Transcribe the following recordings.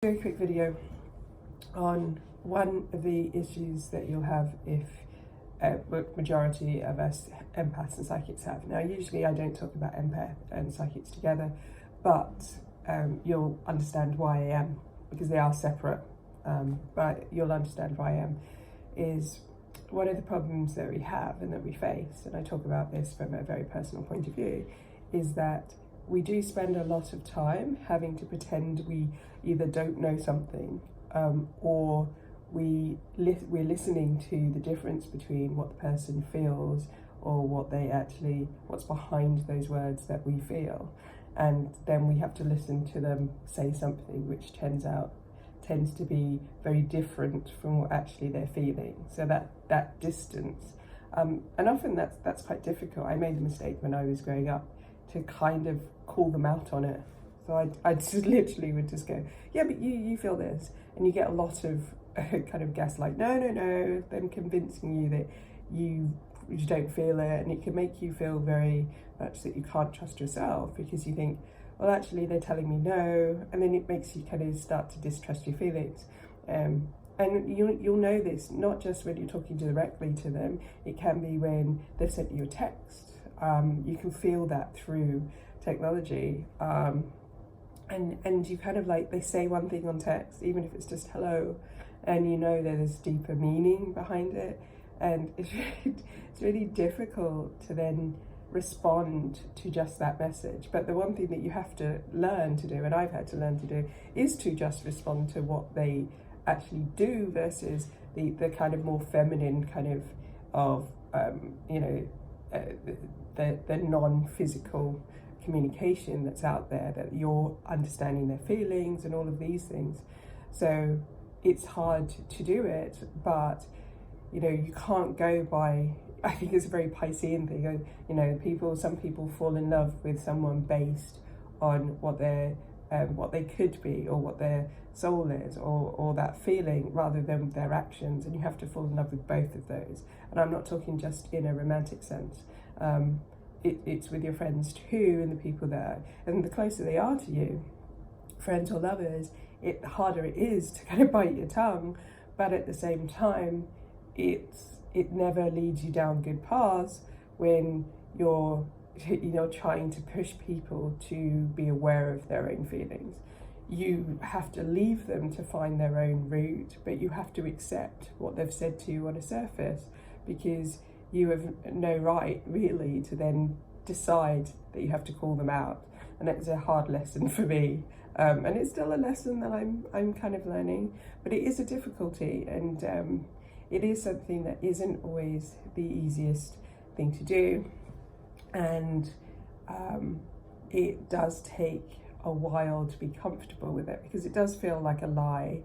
Very quick video on one of the issues that you'll have if majority of us empaths and psychics have. Now, usually I don't talk about empath and psychics together, but you'll understand why I am, because they are separate, but you'll understand why I am, is one of the problems that we have and that we face, and I talk about this from a very personal point of view, is that we do spend a lot of time having to pretend we either don't know something or we're listening to the difference between what the person feels or what's behind those words that we feel. And then we have to listen to them say something which tends to be very different from what actually they're feeling. So that distance, and often that's quite difficult. I made the mistake when I was growing up to kind of call them out on it. So I just literally would just go, yeah, but you feel this. And you get a lot of kind of gaslight, no, them convincing you that you don't feel it. And it can make you feel very much that you can't trust yourself, because you think, well, actually they're telling me no. And then it makes you kind of start to distrust your feelings. And you'll know this, not just when you're talking directly to them, it can be when they've sent you a text. You can feel that through technology, and you kind of like, they say one thing on text, even if it's just hello, and you know there's deeper meaning behind it, and it's really difficult to then respond to just that message. But the one thing that you have to learn to do, and I've had to learn to do, is to just respond to what they actually do versus the kind of more feminine kind of the non-physical communication that's out there, that you're understanding their feelings and all of these things. So it's hard to do it, but you can't go by, I think it's a very Piscean thing, some people fall in love with someone based on what they could be, or what their soul is, or that feeling, rather than their actions. And you have to fall in love with both of those. And I'm not talking just in a romantic sense. It's with your friends too, and the people there. And the closer they are to you, friends or lovers, the harder it is to kind of bite your tongue. But at the same time, it never leads you down good paths when you're trying to push people to be aware of their own feelings. You have to leave them to find their own route, but you have to accept what they've said to you on a surface, because you have no right really to then decide that you have to call them out. And it's a hard lesson for me, and it's still a lesson that I'm kind of learning, but it is a difficulty, and it is something that isn't always the easiest thing to do. And it does take a while to be comfortable with it, because it does feel like a lie,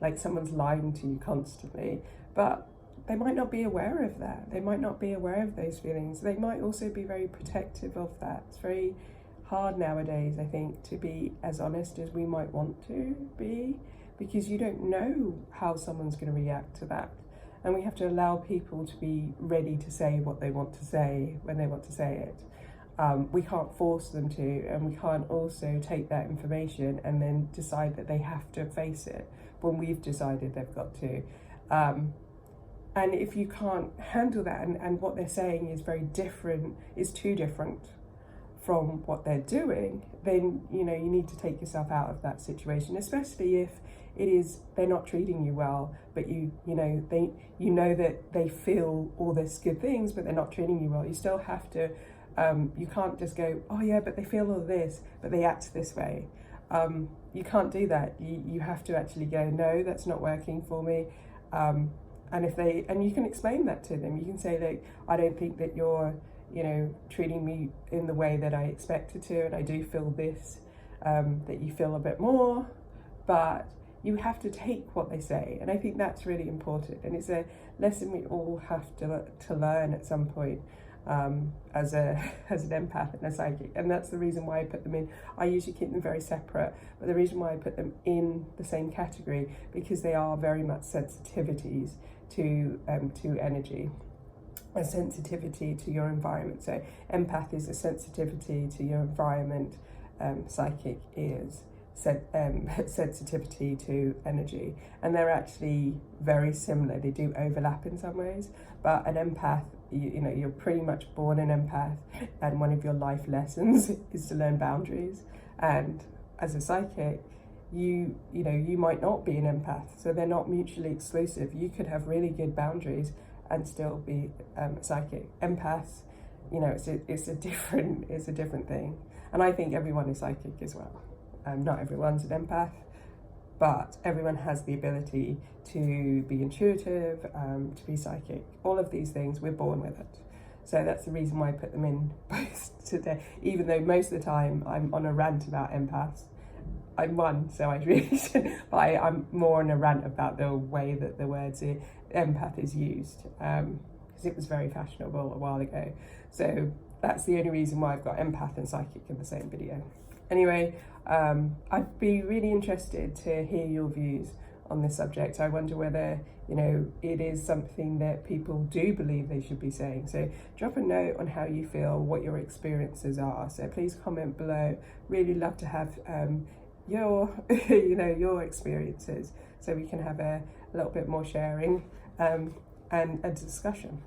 like someone's lying to you constantly. But they might not be aware of that. They might not be aware of those feelings. They might also be very protective of that. It's very hard nowadays, I think, to be as honest as we might want to be, because you don't know how someone's going to react to that. And we have to allow people to be ready to say what they want to say when they want to say it. We can't force them to, and we can't also take that information and then decide that they have to face it when we've decided they've got to. And if you can't handle that, and what they're saying is too different from what they're doing, then you need to take yourself out of that situation, especially if they're not treating you well, but you know that they feel all this good things, but they're not treating you well. You still have to, you can't just go, oh yeah, but they feel all this, but they act this way. You can't do that. You have to actually go, no, that's not working for me. And you can explain that to them. You can say, like, I don't think that you're treating me in the way that I expected to, and I do feel this, that you feel a bit more, but you have to take what they say. And I think that's really important, and it's a lesson we all have to learn at some point, as an empath and a psychic. And that's the reason why I put them in. I usually keep them very separate, but the reason why I put them in the same category, because they are very much sensitivities to energy, a sensitivity to your environment. So empath is a sensitivity to your environment, psychic is sensitivity to energy, and they're actually very similar. They do overlap in some ways, but an empath, you know, you're pretty much born an empath, and one of your life lessons is to learn boundaries. And as a psychic, you know, you might not be an empath, so they're not mutually exclusive. You could have really good boundaries and still be psychic. Empaths, you know, it's a different thing, and I think everyone is psychic as well. Not everyone's an empath, but everyone has the ability to be intuitive, to be psychic. All of these things, we're born with it. So that's the reason why I put them in both today, even though most of the time I'm on a rant about empaths. I'm one, so I really should, but I'm more on a rant about the way that the word empath is used, because it was very fashionable a while ago. So that's the only reason why I've got empath and psychic in the same video. Anyway, I'd be really interested to hear your views on this subject. I wonder whether, you know, it is something that people do believe they should be saying. So drop a note on how you feel, what your experiences are. So please comment below. Really love to have your your experiences, so we can have a little bit more sharing and a discussion.